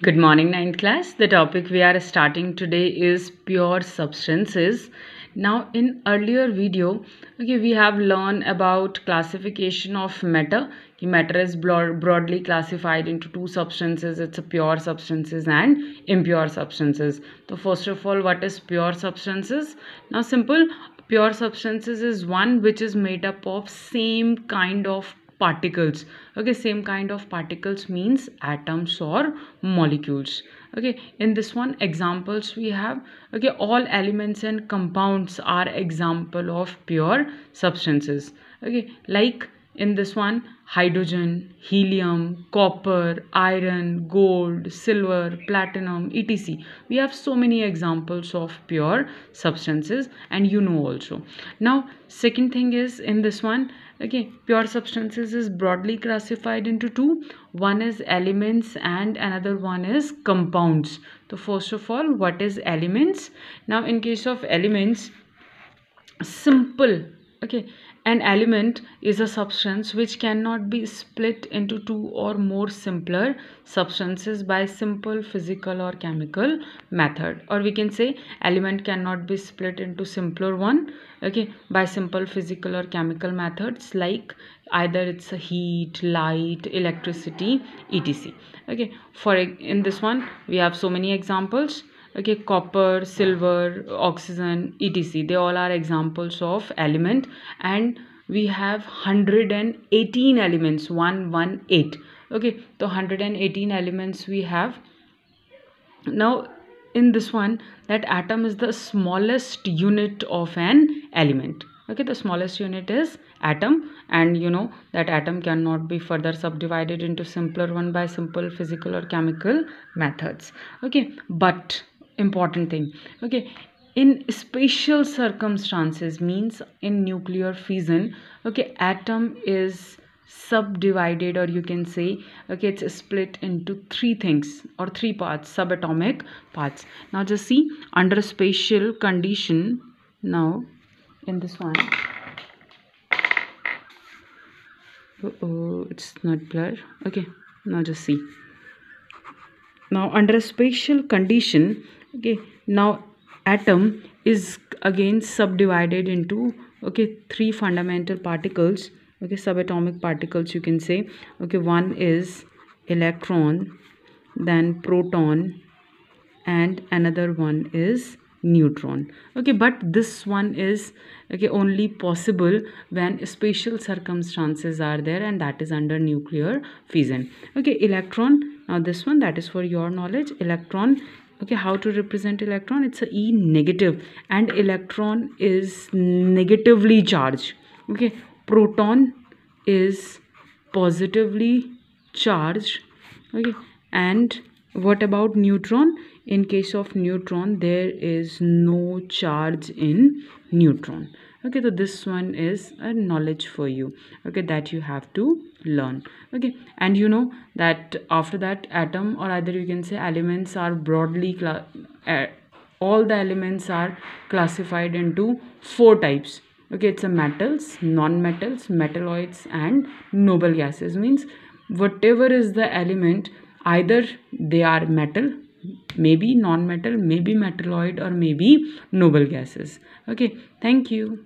Good morning, ninth class. The topic we are starting today is pure substances. Now, in earlier video, we have learned about classification of matter. Matter is broadly classified into two substances. It's a pure substances and impure substances. So, first of all, what is pure substances? Now, simple. Pure substances is one which is made up of same kind of particles. Same kind of particles means atoms or molecules. In this one, examples we have. All elements and compounds are example of pure substances. Like in this one, hydrogen, helium, copper, iron, gold, silver, platinum, etc. We have so many examples of pure substances, and also. Now, second thing is in this one, pure substances is broadly classified into two. One is elements and another one is compounds. So first of all, what is elements? Now, in case of elements, simple. An element is a substance which cannot be split into two or more simpler substances by simple physical or chemical method, or we can say element cannot be split into simpler one by simple physical or chemical methods, like either it's a heat, light, electricity, etc. For in this one we have so many examples. Copper, silver, oxygen, etc. They all are examples of element, and we have 118 elements, 118. So 118 elements we have. Now, in this one, that atom is the smallest unit of an element. The smallest unit is atom, and that atom cannot be further subdivided into simpler one by simple physical or chemical methods. But important thing, in special circumstances, means in nuclear fission, atom is subdivided, or you can say it's split into three things or three parts, subatomic parts. Now just see, under special condition, now in this one, it's not blur. Now just see, now under a special condition, now atom is again subdivided into three fundamental particles, subatomic particles, you can say. One is electron, then proton, and another one is neutron. But this one is only possible when special circumstances are there, and that is under nuclear fission. Electron, now this one, that is for your knowledge. Electron, how to represent electron? It's a E negative, and electron is negatively charged. Proton is positively charged. And what about neutron? In case of neutron, there is no charge in neutron. So this one is a knowledge for you, that you have to learn. And that after that, atom, or either you can say elements, are broadly all the elements are classified into four types. It's a metals, non-metals, metalloids, and noble gases. Means whatever is the element, either they are metal, maybe non-metal, maybe metalloid, or maybe noble gases. Thank you.